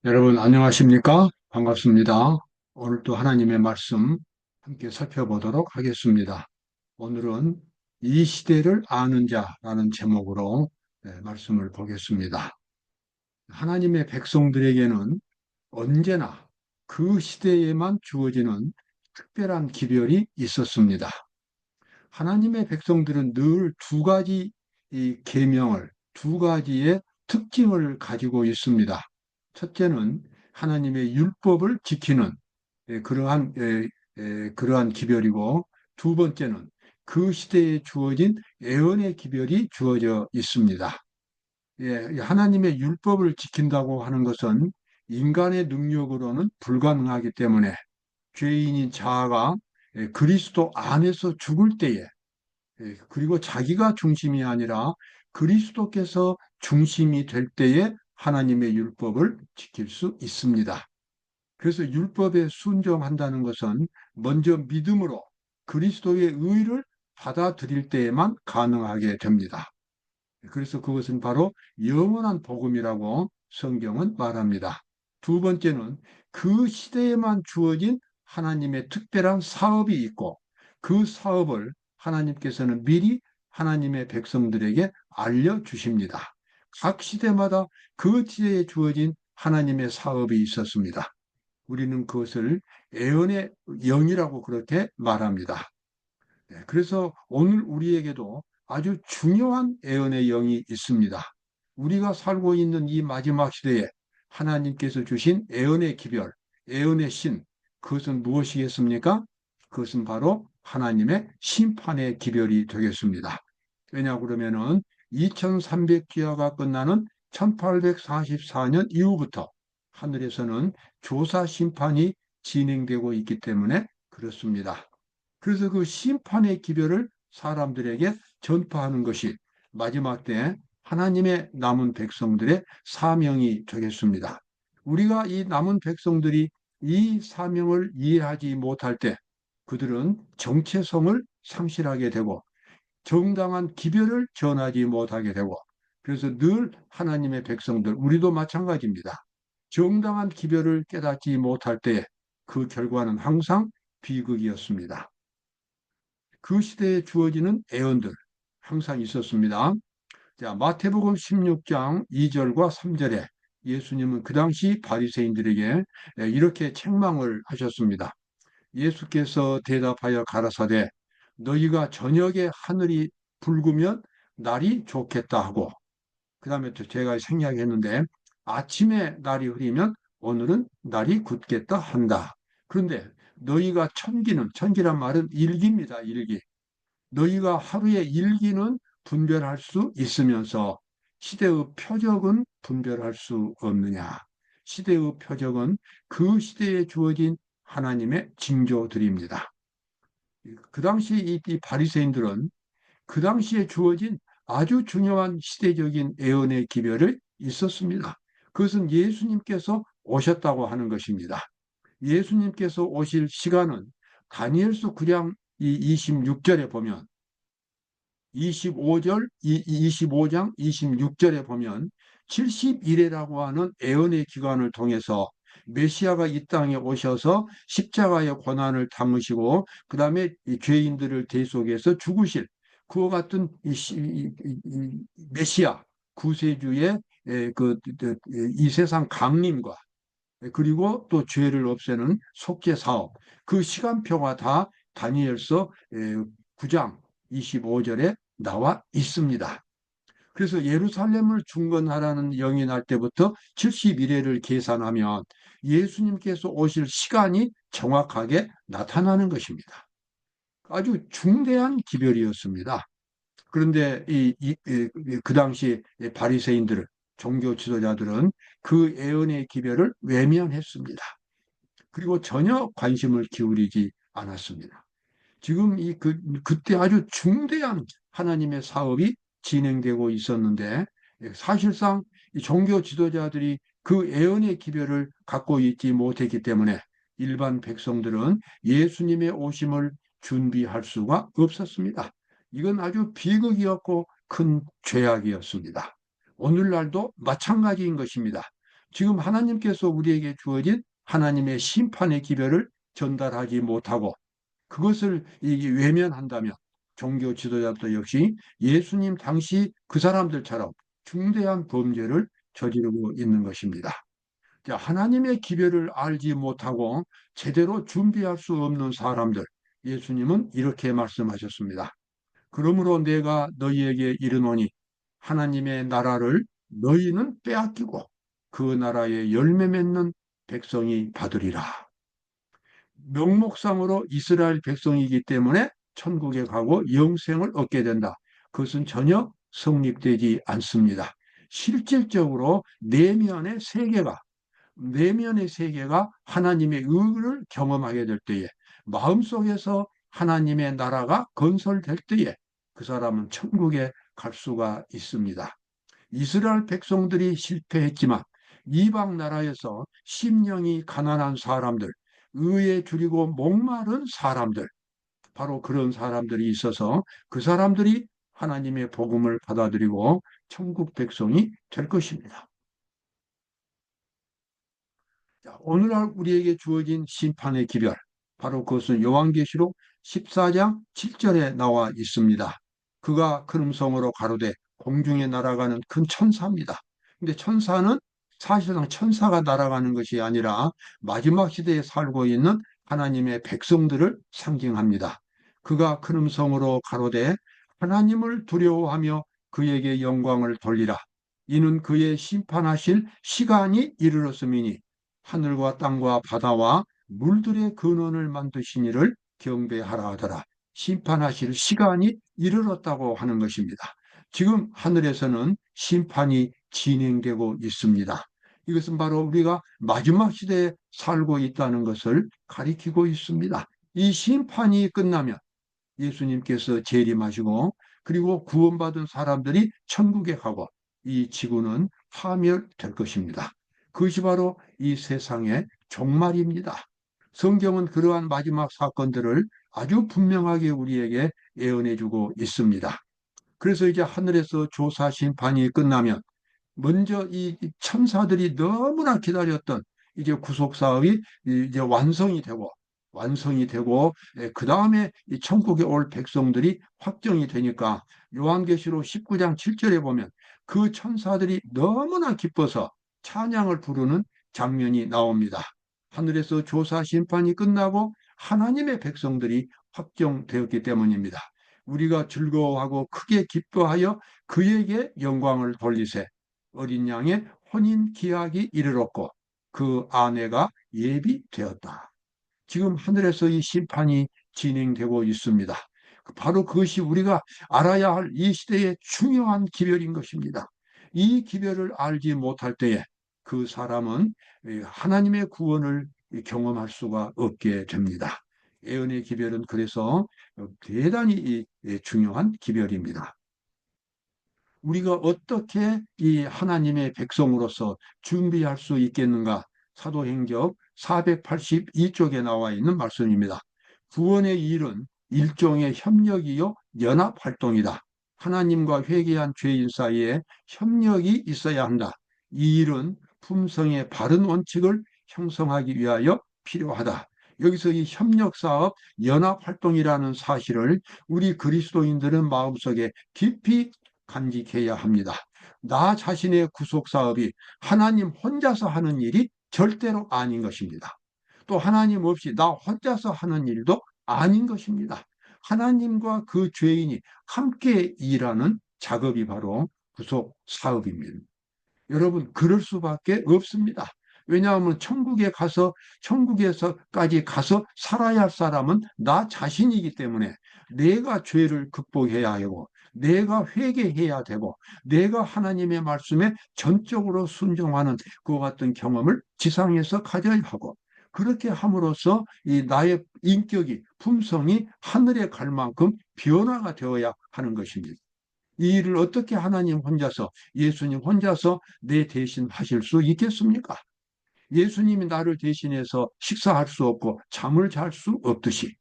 여러분 안녕하십니까? 반갑습니다. 오늘 또 하나님의 말씀 함께 살펴보도록 하겠습니다. 오늘은 이 시대를 아는 자라는 제목으로 말씀을 보겠습니다. 하나님의 백성들에게는 언제나 그 시대에만 주어지는 특별한 기별이 있었습니다. 하나님의 백성들은 늘 두 가지 이 계명을, 두 가지의 특징을 가지고 있습니다. 첫째는 하나님의 율법을 지키는 그러한 기별이고, 두 번째는 그 시대에 주어진 애언의 기별이 주어져 있습니다. 하나님의 율법을 지킨다고 하는 것은 인간의 능력으로는 불가능하기 때문에 죄인인 자아가 그리스도 안에서 죽을 때에, 그리고 자기가 중심이 아니라 그리스도께서 중심이 될 때에 하나님의 율법을 지킬 수 있습니다. 그래서 율법에 순종한다는 것은 먼저 믿음으로 그리스도의 의를 받아들일 때에만 가능하게 됩니다. 그래서 그것은 바로 영원한 복음이라고 성경은 말합니다. 두 번째는 그 시대에만 주어진 하나님의 특별한 사업이 있고, 그 사업을 하나님께서는 미리 하나님의 백성들에게 알려주십니다. 각 시대마다 그 시대에 주어진 하나님의 사업이 있었습니다. 우리는 그것을 애언의 영이라고 그렇게 말합니다. 그래서 오늘 우리에게도 아주 중요한 애언의 영이 있습니다. 우리가 살고 있는 이 마지막 시대에 하나님께서 주신 애언의 기별, 애언의 신, 그것은 무엇이겠습니까? 그것은 바로 하나님의 심판의 기별이 되겠습니다. 왜냐 그러면은 2300기화가 끝나는 1844년 이후부터 하늘에서는 조사 심판이 진행되고 있기 때문에 그렇습니다. 그래서 그 심판의 기별을 사람들에게 전파하는 것이 마지막 때 하나님의 남은 백성들의 사명이 되겠습니다. 우리가 이 남은 백성들이 이 사명을 이해하지 못할 때 그들은 정체성을 상실하게 되고 정당한 기별을 전하지 못하게 되고, 그래서 늘 하나님의 백성들, 우리도 마찬가지입니다. 정당한 기별을 깨닫지 못할 때 그 결과는 항상 비극이었습니다. 그 시대에 주어지는 애언들 항상 있었습니다. 자, 마태복음 16장 2절과 3절에 예수님은 그 당시 바리새인들에게 이렇게 책망을 하셨습니다. 예수께서 대답하여 가라사대 너희가 저녁에 하늘이 붉으면 날이 좋겠다 하고, 그 다음에 또 제가 생략했는데 아침에 날이 흐리면 오늘은 날이 굳겠다 한다. 그런데 너희가 천기란 말은 일기입니다. 일기. 너희가 하루에 일기는 분별할 수 있으면서 시대의 표적은 분별할 수 없느냐. 시대의 표적은 그 시대에 주어진 하나님의 징조들입니다. 그 당시 이 바리새인들은 그 당시에 주어진 아주 중요한 시대적인 예언의 기별을 있었습니다. 그것은 예수님께서 오셨다고 하는 것입니다. 예수님께서 오실 시간은 다니엘서 9장 26절에 보면 25장 26절에 보면 70일이라고 하는 애언의 기간을 통해서 메시아가 이 땅에 오셔서 십자가의 고난을 담으시고 그 다음에 죄인들을 대속해서 죽으실 그와 같은 메시아 구세주의 이 세상 강림과 그리고 또 죄를 없애는 속죄 사업 그 시간표가 다 다니엘서 9장 25절에 나와 있습니다. 그래서 예루살렘을 중건하라는 영이 날 때부터 70일회를 계산하면 예수님께서 오실 시간이 정확하게 나타나는 것입니다. 아주 중대한 기별이었습니다. 그런데 그 당시 바리새인들, 종교 지도자들은 그 예언의 기별을 외면했습니다. 그리고 전혀 관심을 기울이지 않았습니다. 지금 그때 아주 중대한 하나님의 사업이 진행되고 있었는데 사실상 이 종교 지도자들이 그 예언의 기별을 갖고 있지 못했기 때문에 일반 백성들은 예수님의 오심을 준비할 수가 없었습니다. 이건 아주 비극이었고 큰 죄악이었습니다. 오늘날도 마찬가지인 것입니다. 지금 하나님께서 우리에게 주어진 하나님의 심판의 기별을 전달하지 못하고 그것을 외면한다면 종교 지도자도 역시 예수님 당시 그 사람들처럼 중대한 범죄를 저지르고 있는 것입니다. 자, 하나님의 기별을 알지 못하고 제대로 준비할 수 없는 사람들, 예수님은 이렇게 말씀하셨습니다. 그러므로 내가 너희에게 이르노니 하나님의 나라를 너희는 빼앗기고 그 나라의 열매 맺는 백성이 받으리라. 명목상으로 이스라엘 백성이기 때문에 천국에 가고 영생을 얻게 된다. 그것은 전혀 성립되지 않습니다. 실질적으로 내면의 세계가 하나님의 의를 경험하게 될 때에 마음속에서 하나님의 나라가 건설될 때에 그 사람은 천국에 갈 수가 있습니다. 이스라엘 백성들이 실패했지만 이방 나라에서 심령이 가난한 사람들, 의에 줄이고 목마른 사람들, 바로 그런 사람들이 있어서 그 사람들이 하나님의 복음을 받아들이고 천국 백성이 될 것입니다. 오늘날 우리에게 주어진 심판의 기별, 바로 그것은 요한계시록 14장 7절에 나와 있습니다. 그가 큰 음성으로 가로되 공중에 날아가는 큰 천사입니다. 근데 천사는 사실상 천사가 날아가는 것이 아니라 마지막 시대에 살고 있는 하나님의 백성들을 상징합니다. 그가 큰 음성으로 가로되 하나님을 두려워하며 그에게 영광을 돌리라. 이는 그의 심판하실 시간이 이르렀음이니 하늘과 땅과 바다와 물들의 근원을 만드신 이를 경배하라 하더라. 심판하실 시간이 이르렀다고 하는 것입니다. 지금 하늘에서는 심판이 진행되고 있습니다. 이것은 바로 우리가 마지막 시대에 살고 있다는 것을 가리키고 있습니다. 이 심판이 끝나면 예수님께서 재림하시고 그리고 구원받은 사람들이 천국에 가고 이 지구는 파멸될 것입니다. 그것이 바로 이 세상의 종말입니다. 성경은 그러한 마지막 사건들을 아주 분명하게 우리에게 예언해주고 있습니다. 그래서 이제 하늘에서 조사 심판이 끝나면 먼저 이 천사들이 너무나 기다렸던 이제 구속 사업이 이제 완성이 되고 그 다음에 천국에 올 백성들이 확정이 되니까 요한계시록 19장 7절에 보면 그 천사들이 너무나 기뻐서 찬양을 부르는 장면이 나옵니다. 하늘에서 조사 심판이 끝나고 하나님의 백성들이 확정되었기 때문입니다. 우리가 즐거워하고 크게 기뻐하여 그에게 영광을 돌리세. 어린 양의 혼인 기약이 이르렀고 그 아내가 예비되었다. 지금 하늘에서 이 심판이 진행되고 있습니다. 바로 그것이 우리가 알아야 할 이 시대의 중요한 기별인 것입니다. 이 기별을 알지 못할 때에 그 사람은 하나님의 구원을 경험할 수가 없게 됩니다. 예언의 기별은 그래서 대단히 중요한 기별입니다. 우리가 어떻게 이 하나님의 백성으로서 준비할 수 있겠는가? 사도행전 482쪽에 나와 있는 말씀입니다. 구원의 일은 일종의 협력이요 연합 활동이다. 하나님과 회개한 죄인 사이에 협력이 있어야 한다. 이 일은 품성의 바른 원칙을 형성하기 위하여 필요하다. 여기서 이 협력 사업, 연합 활동이라는 사실을 우리 그리스도인들은 마음속에 깊이 간직해야 합니다. 나 자신의 구속 사업이 하나님 혼자서 하는 일이 절대로 아닌 것입니다. 또 하나님 없이 나 혼자서 하는 일도 아닌 것입니다. 하나님과 그 죄인이 함께 일하는 작업이 바로 구속 사업입니다. 여러분, 그럴 수밖에 없습니다. 왜냐하면 천국에서까지 가서 살아야 할 사람은 나 자신이기 때문에 내가 죄를 극복해야 하고, 내가 회개해야 되고, 내가 하나님의 말씀에 전적으로 순종하는 그와 같은 경험을 지상에서 가져야 하고, 그렇게 함으로써 이 나의 인격이, 품성이 하늘에 갈 만큼 변화가 되어야 하는 것입니다. 이 일을 어떻게 하나님 혼자서, 예수님 혼자서 내 대신 하실 수 있겠습니까? 예수님이 나를 대신해서 식사할 수 없고 잠을 잘 수 없듯이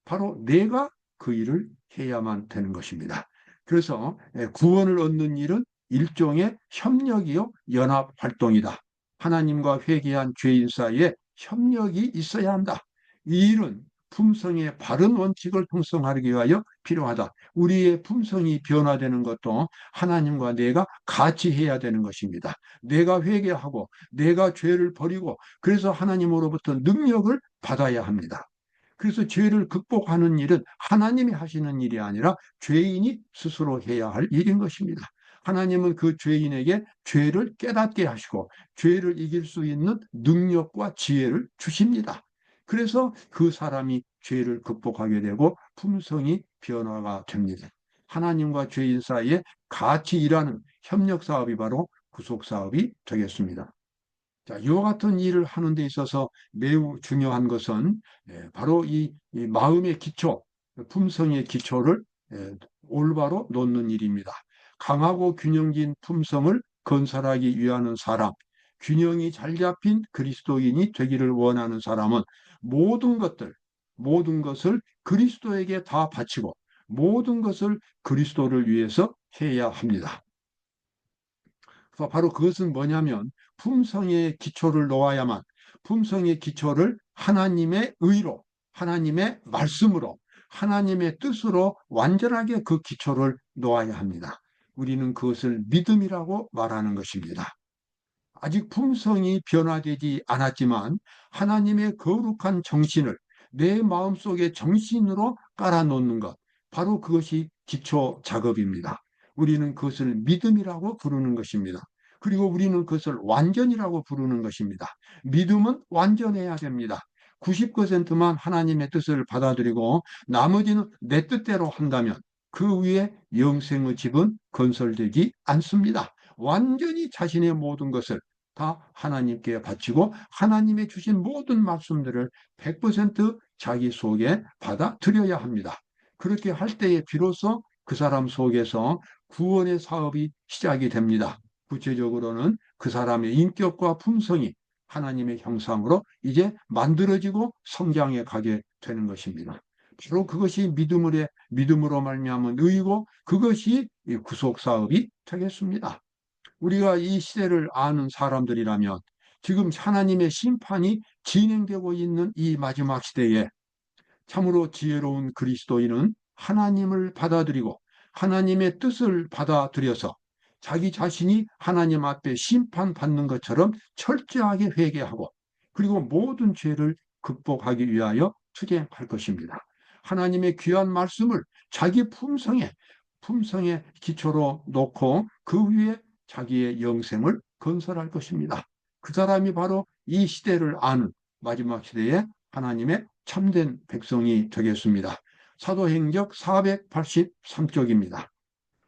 바로 내가 그 일을 해야만 되는 것입니다. 그래서 구원을 얻는 일은 일종의 협력이요 연합 활동이다. 하나님과 회개한 죄인 사이에 협력이 있어야 한다. 이 일은 품성의 바른 원칙을 형성하기 위하여 필요하다. 우리의 품성이 변화되는 것도 하나님과 내가 같이 해야 되는 것입니다. 내가 회개하고 내가 죄를 버리고 그래서 하나님으로부터 능력을 받아야 합니다. 그래서 죄를 극복하는 일은 하나님이 하시는 일이 아니라 죄인이 스스로 해야 할 일인 것입니다. 하나님은 그 죄인에게 죄를 깨닫게 하시고 죄를 이길 수 있는 능력과 지혜를 주십니다. 그래서 그 사람이 죄를 극복하게 되고 품성이 변화가 됩니다. 하나님과 죄인 사이에 같이 일하는 협력 사업이 바로 구속 사업이 되겠습니다. 자, 이와 같은 일을 하는 데 있어서 매우 중요한 것은 바로 이 마음의 기초, 품성의 기초를 올바로 놓는 일입니다. 강하고 균형진 품성을 건설하기 위하는 사람, 균형이 잘 잡힌 그리스도인이 되기를 원하는 사람은 모든 것들, 모든 것을 그리스도에게 다 바치고 모든 것을 그리스도를 위해서 해야 합니다. 바로 그것은 뭐냐면 품성의 기초를 놓아야만 품성의 기초를 하나님의 의로, 하나님의 말씀으로, 하나님의 뜻으로 완전하게 그 기초를 놓아야 합니다. 우리는 그것을 믿음이라고 말하는 것입니다. 아직 품성이 변화되지 않았지만 하나님의 거룩한 정신을 내 마음속에 정신으로 깔아놓는 것, 바로 그것이 기초 작업입니다. 우리는 그것을 믿음이라고 부르는 것입니다. 그리고 우리는 그것을 완전이라고 부르는 것입니다. 믿음은 완전해야 됩니다. 90%만 하나님의 뜻을 받아들이고 나머지는 내 뜻대로 한다면 그 위에 영생의 집은 건설되지 않습니다. 완전히 자신의 모든 것을 다 하나님께 바치고 하나님의 주신 모든 말씀들을 100% 자기 속에 받아들여야 합니다. 그렇게 할 때에 비로소 그 사람 속에서 구원의 사업이 시작이 됩니다. 구체적으로는 그 사람의 인격과 품성이 하나님의 형상으로 이제 만들어지고 성장해 가게 되는 것입니다. 바로 그것이 믿음으로 말미암은 의이고 그것이 구속 사업이 되겠습니다. 우리가 이 시대를 아는 사람들이라면 지금 하나님의 심판이 진행되고 있는 이 마지막 시대에 참으로 지혜로운 그리스도인은 하나님을 받아들이고 하나님의 뜻을 받아들여서 자기 자신이 하나님 앞에 심판받는 것처럼 철저하게 회개하고 그리고 모든 죄를 극복하기 위하여 투쟁할 것입니다. 하나님의 귀한 말씀을 자기 품성의 기초로 놓고 그 위에 자기의 영생을 건설할 것입니다. 그 사람이 바로 이 시대를 아는 마지막 시대에 하나님의 참된 백성이 되겠습니다. 사도행적 483쪽입니다.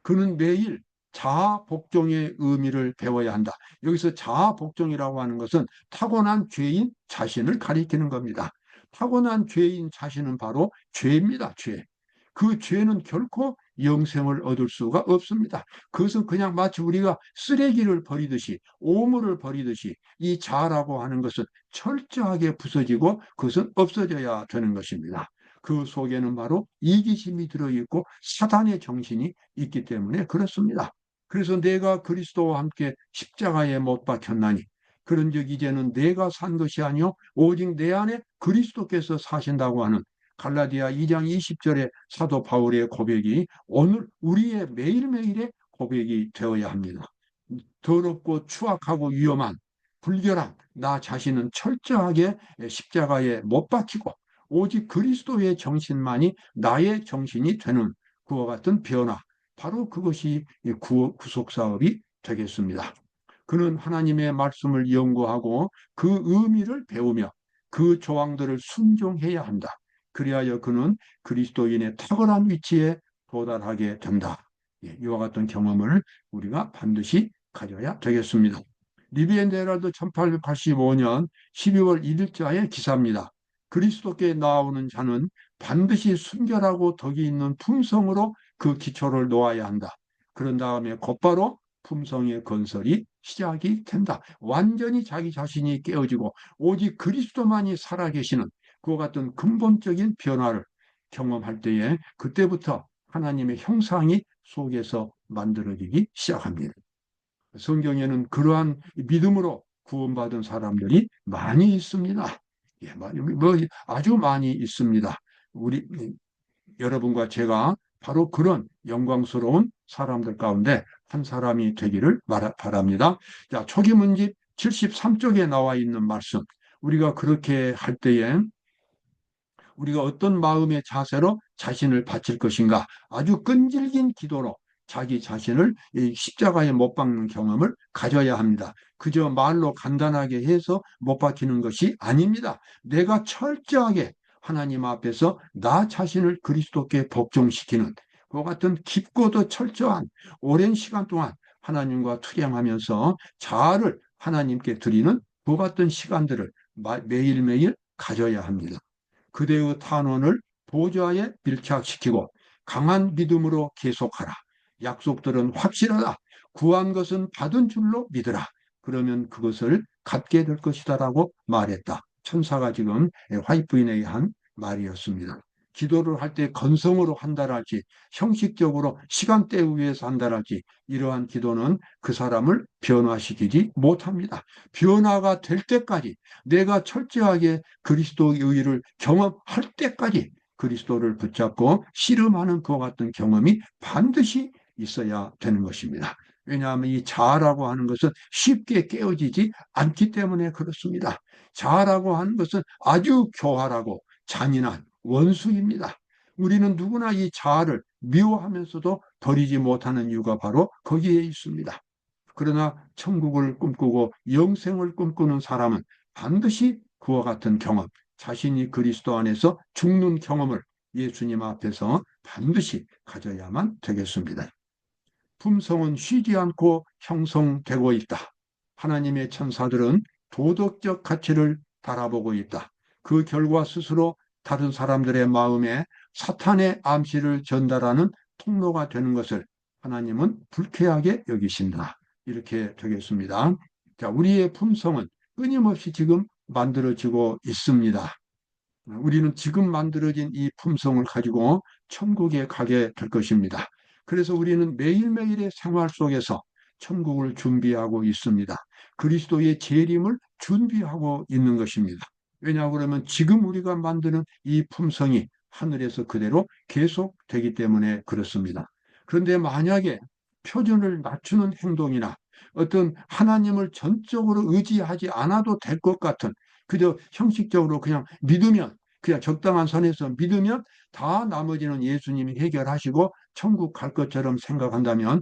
그는 매일 자아 복종의 의미를 배워야 한다. 여기서 자아 복종이라고 하는 것은 타고난 죄인 자신을 가리키는 겁니다. 타고난 죄인 자신은 바로 죄입니다. 죄. 그 죄는 결코 영생을 얻을 수가 없습니다. 그것은 그냥 마치 우리가 쓰레기를 버리듯이 오물을 버리듯이 이 자아라고 하는 것은 철저하게 부서지고 그것은 없어져야 되는 것입니다. 그 속에는 바로 이기심이 들어있고 사단의 정신이 있기 때문에 그렇습니다. 그래서 내가 그리스도와 함께 십자가에 못 박혔나니 그런즉 이제는 내가 산 것이 아니요 오직 내 안에 그리스도께서 사신다고 하는 갈라디아 2장 20절의 사도 바울의 고백이 오늘 우리의 매일매일의 고백이 되어야 합니다. 더럽고 추악하고 위험한 불결한 나 자신은 철저하게 십자가에 못 박히고 오직 그리스도의 정신만이 나의 정신이 되는 그와 같은 변화, 바로 그것이 구속 사업이 되겠습니다. 그는 하나님의 말씀을 연구하고 그 의미를 배우며 그 조항들을 순종해야 한다. 그리하여 그는 그리스도인의 탁월한 위치에 도달하게 된다. 이와 같은 경험을 우리가 반드시 가져야 되겠습니다. 리비엔 헤럴드 1885년 12월 1일자의 기사입니다. 그리스도께 나오는 자는 반드시 순결하고 덕이 있는 품성으로 그 기초를 놓아야 한다. 그런 다음에 곧바로 품성의 건설이 시작이 된다. 완전히 자기 자신이 깨어지고 오직 그리스도만이 살아계시는 그와 같은 근본적인 변화를 경험할 때에 그때부터 하나님의 형상이 속에서 만들어지기 시작합니다. 성경에는 그러한 믿음으로 구원받은 사람들이 많이 있습니다. 예, 뭐 아주 많이 있습니다. 우리 여러분과 제가 바로 그런 영광스러운 사람들 가운데 한 사람이 되기를 바랍니다. 자, 초기문집 73쪽에 나와 있는 말씀. 우리가 그렇게 할 때에 우리가 어떤 마음의 자세로 자신을 바칠 것인가? 아주 끈질긴 기도로 자기 자신을 이 십자가에 못 박는 경험을 가져야 합니다. 그저 말로 간단하게 해서 못 박히는 것이 아닙니다. 내가 철저하게 하나님 앞에서 나 자신을 그리스도께 복종시키는 그 같은 깊고도 철저한 오랜 시간 동안 하나님과 투쟁하면서 자아를 하나님께 드리는 그 같은 시간들을 매일매일 가져야 합니다. 그대의 탄원을 보좌에 밀착시키고 강한 믿음으로 계속하라. 약속들은 확실하다. 구한 것은 받은 줄로 믿으라. 그러면 그것을 갖게 될 것이다라고 말했다. 천사가 지금 화이트인에 한 말이었습니다. 기도를 할 때 건성으로 한다랄지 형식적으로 시간대 위해서 한다랄지 이러한 기도는 그 사람을 변화시키지 못합니다. 변화가 될 때까지 내가 철저하게 그리스도의 의를 경험할 때까지 그리스도를 붙잡고 씨름하는 그와 같은 경험이 반드시 있어야 되는 것입니다. 왜냐하면 이 자아라고 하는 것은 쉽게 깨어지지 않기 때문에 그렇습니다. 자아라고 하는 것은 아주 교활하고 잔인한 원수입니다. 우리는 누구나 이 자아를 미워하면서도 버리지 못하는 이유가 바로 거기에 있습니다. 그러나 천국을 꿈꾸고 영생을 꿈꾸는 사람은 반드시 그와 같은 경험, 자신이 그리스도 안에서 죽는 경험을 예수님 앞에서 반드시 가져야만 되겠습니다. 품성은 쉬지 않고 형성되고 있다. 하나님의 천사들은 도덕적 가치를 바라보고 있다. 그 결과 스스로 다른 사람들의 마음에 사탄의 암시를 전달하는 통로가 되는 것을 하나님은 불쾌하게 여기신다. 이렇게 되겠습니다. 자, 우리의 품성은 끊임없이 지금 만들어지고 있습니다. 우리는 지금 만들어진 이 품성을 가지고 천국에 가게 될 것입니다. 그래서 우리는 매일매일의 생활 속에서 천국을 준비하고 있습니다. 그리스도의 재림을 준비하고 있는 것입니다. 왜냐 그러면 지금 우리가 만드는 이 품성이 하늘에서 그대로 계속되기 때문에 그렇습니다. 그런데 만약에 표준을 낮추는 행동이나 어떤 하나님을 전적으로 의지하지 않아도 될 것 같은 그저 형식적으로 그냥 믿으면 그냥 적당한 선에서 믿으면 다 나머지는 예수님이 해결하시고 천국 갈 것처럼 생각한다면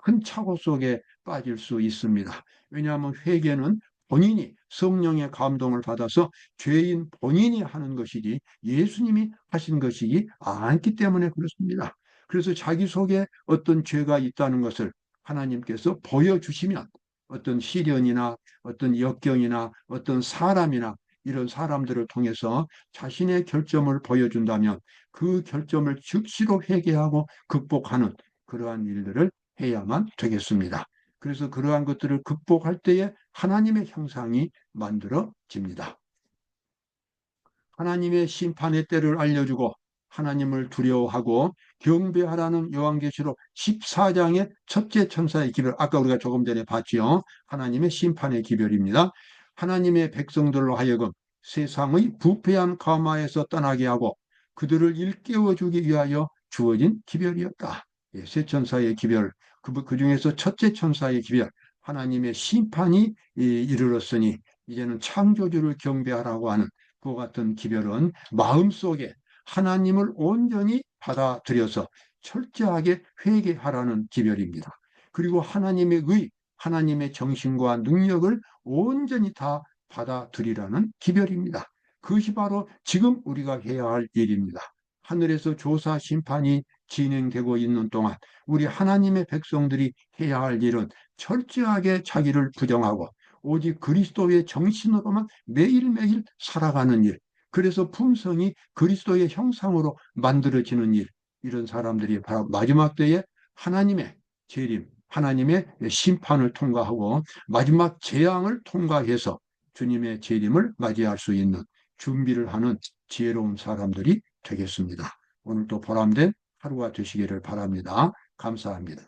큰 착오 속에 빠질 수 있습니다. 왜냐하면 회개는 본인이 성령의 감동을 받아서 죄인 본인이 하는 것이지 예수님이 하신 것이지 않기 때문에 그렇습니다. 그래서 자기 속에 어떤 죄가 있다는 것을 하나님께서 보여주시면 어떤 시련이나 어떤 역경이나 어떤 사람이나 이런 사람들을 통해서 자신의 결점을 보여준다면 그 결점을 즉시로 회개하고 극복하는 그러한 일들을 해야만 되겠습니다. 그래서 그러한 것들을 극복할 때에 하나님의 형상이 만들어집니다. 하나님의 심판의 때를 알려주고 하나님을 두려워하고 경배하라는 요한계시록 14장의 첫째 천사의 기별, 아까 우리가 조금 전에 봤지요. 하나님의 심판의 기별입니다. 하나님의 백성들로 하여금 세상의 부패한 가마에서 떠나게 하고 그들을 일깨워주기 위하여 주어진 기별이었다. 예, 세 천사의 기별, 그 중에서 첫째 천사의 기별, 하나님의 심판이 이르렀으니 이제는 창조주를 경배하라고 하는 그 같은 기별은 마음속에 하나님을 온전히 받아들여서 철저하게 회개하라는 기별입니다. 그리고 하나님의 의, 하나님의 정신과 능력을 온전히 다 받아들이라는 기별입니다. 그것이 바로 지금 우리가 해야 할 일입니다. 하늘에서 조사 심판이 진행되고 있는 동안 우리 하나님의 백성들이 해야 할 일은 철저하게 자기를 부정하고 오직 그리스도의 정신으로만 매일매일 살아가는 일. 그래서 품성이 그리스도의 형상으로 만들어지는 일. 이런 사람들이 바로 마지막 때에 하나님의 재림, 하나님의 심판을 통과하고 마지막 재앙을 통과해서 주님의 재림을 맞이할 수 있는 준비를 하는 지혜로운 사람들이 되겠습니다. 오늘도 보람된 하루가 되시기를 바랍니다. 감사합니다.